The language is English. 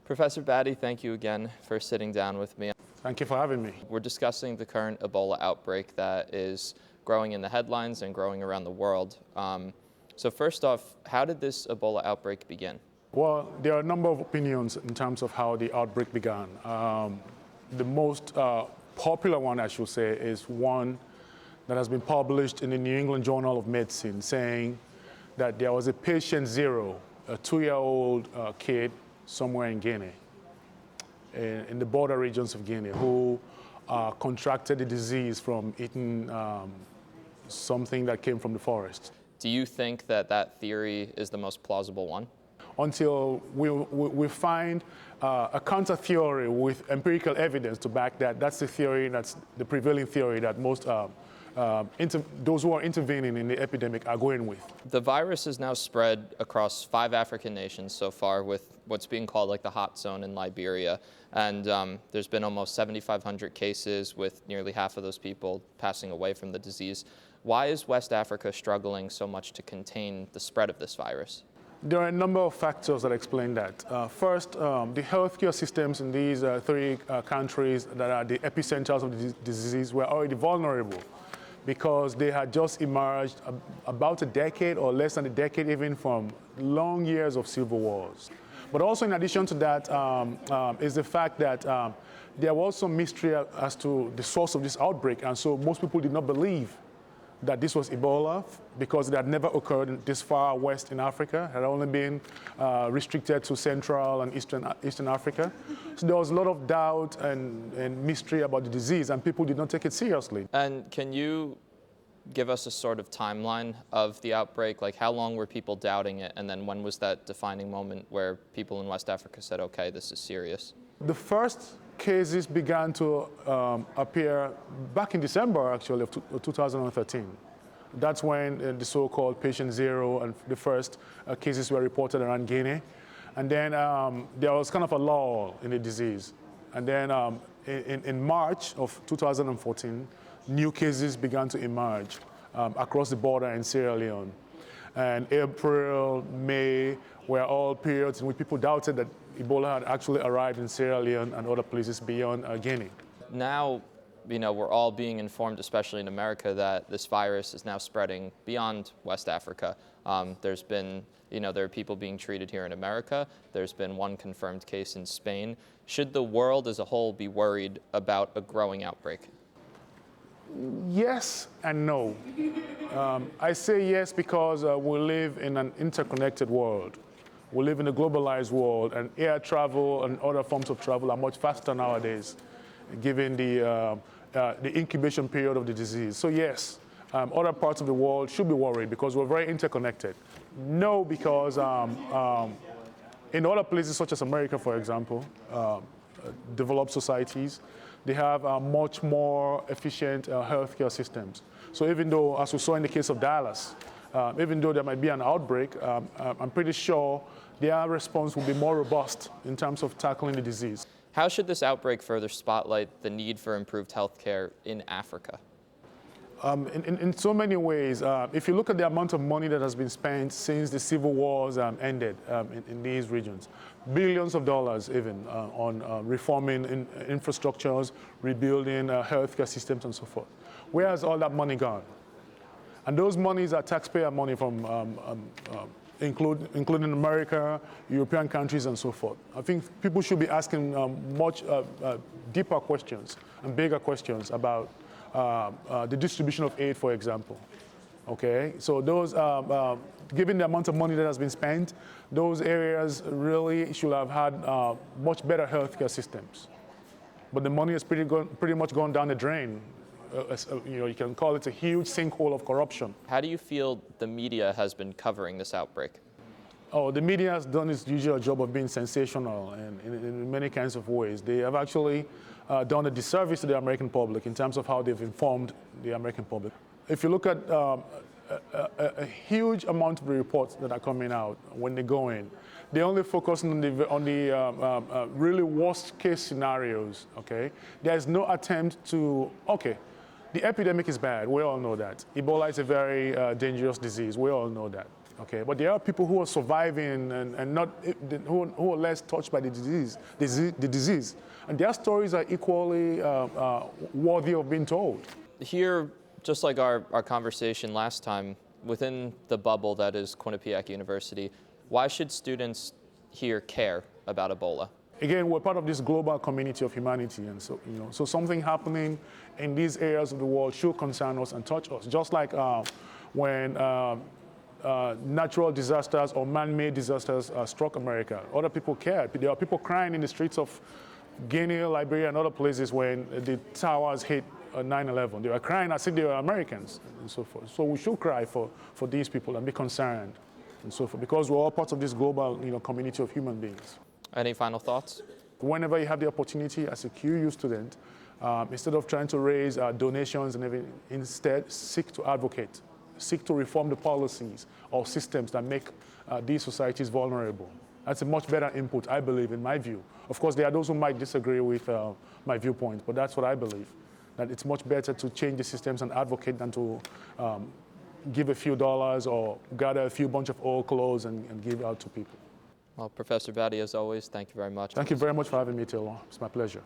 Professor Batty, thank you again for sitting down with me. Thank you for having me. We're discussing the current Ebola outbreak that is growing in the headlines and growing around the world. So first off, how did this Ebola outbreak begin? Well, there are a number of opinions in terms of how the outbreak began. The most popular one, I should say, is one that has been published in the New England Journal of Medicine, saying that there was a patient zero, a 2-year-old kid somewhere in Guinea, in the border regions of Guinea, who contracted the disease from eating something that came from the forest. Do you think that that theory is the most plausible one? Until we find a counter theory with empirical evidence to back that. That's the theory, that's the prevailing theory that most those who are intervening in the epidemic are going with. The virus is now spread across 5 African nations so far, with what's being called like the hot zone in Liberia. And there's been almost 7,500 cases, with nearly half of those people passing away from the disease. Why is West Africa struggling so much to contain the spread of this virus? There are a number of factors that explain that. First, the healthcare systems in these 3 countries that are the epicenters of the disease were already vulnerable, because they had just emerged about a decade or less than a decade even from long years of civil wars. But also, in addition to that, is the fact that there was some mystery as to the source of this outbreak, and so most people did not believe that this was Ebola, because it had never occurred this far west in Africa. It had only been restricted to Central and Eastern Africa. So there was a lot of doubt and mystery about the disease, and people did not take it seriously. And can you give us a sort of timeline of the outbreak? Like, how long were people doubting it, and then when was that defining moment where people in West Africa said, okay, this is serious? The first cases began to appear back in December, actually, of 2013. That's when the so-called patient zero and the first cases were reported around Guinea. And then there was kind of a lull in the disease. And then in March of 2014, new cases began to emerge across the border in Sierra Leone. And April, May were all periods in which people doubted that Ebola had actually arrived in Sierra Leone and other places beyond Guinea. Now, we're all being informed, especially in America, that this virus is now spreading beyond West Africa. There's been, there are people being treated here in America. There's been 1 confirmed case in Spain. Should the world as a whole be worried about a growing outbreak? Yes and no. I say yes because we live in an interconnected world. We live in a globalized world, and air travel and other forms of travel are much faster nowadays, given the incubation period of the disease. So yes, other parts of the world should be worried because we're very interconnected. No, because in other places such as America, for example, developed societies, they have much more efficient healthcare systems. So even though, as we saw in the case of Dallas, even though there might be an outbreak, I'm pretty sure their response will be more robust in terms of tackling the disease. How should this outbreak further spotlight the need for improved healthcare in Africa? In so many ways. If you look at the amount of money that has been spent since the civil wars ended in these regions, billions of dollars even on reforming infrastructures, rebuilding healthcare systems and so forth. Where has all that money gone? And those monies are taxpayer money from including America, European countries, and so forth. I think people should be asking much deeper questions and bigger questions about the distribution of aid, for example. Okay, so those, given the amount of money that has been spent, those areas really should have had much better healthcare systems. But the money has pretty much gone down the drain. You can call it a huge sinkhole of corruption. How do you feel the media has been covering this outbreak? Oh, the media has done its usual job of being sensational and in many kinds of ways. They have actually done a disservice to the American public in terms of how they've informed the American public. If you look at a huge amount of the reports that are coming out when they go in, they only focus on the really worst case scenarios, okay? There's no attempt to, okay, the epidemic is bad, we all know that. Ebola is a very dangerous disease, we all know that. Okay, but there are people who are surviving and not who are less touched by the disease, and their stories are equally worthy of being told. Here, just like our conversation last time, within the bubble that is Quinnipiac University, why should students here care about Ebola? Again, we're part of this global community of humanity, and so so something happening in these areas of the world should concern us and touch us. Just like when natural disasters or man-made disasters struck America, other people cared. There are people crying in the streets of Guinea, Liberia, and other places when the towers hit 9/11. They were crying as if they were Americans and so forth. So we should cry for these people and be concerned and so forth, because we're all part of this global community of human beings. Any final thoughts? Whenever you have the opportunity as a QU student, instead of trying to raise donations and everything, instead seek to advocate, seek to reform the policies or systems that make these societies vulnerable. That's a much better input, I believe, in my view. Of course, there are those who might disagree with my viewpoint, but that's what I believe, that it's much better to change the systems and advocate than to give a few dollars or gather a few bunch of old clothes and give out to people. Well, Professor Batty, as always, thank you very much. Thank you very much for having me, Taylor. It's my pleasure.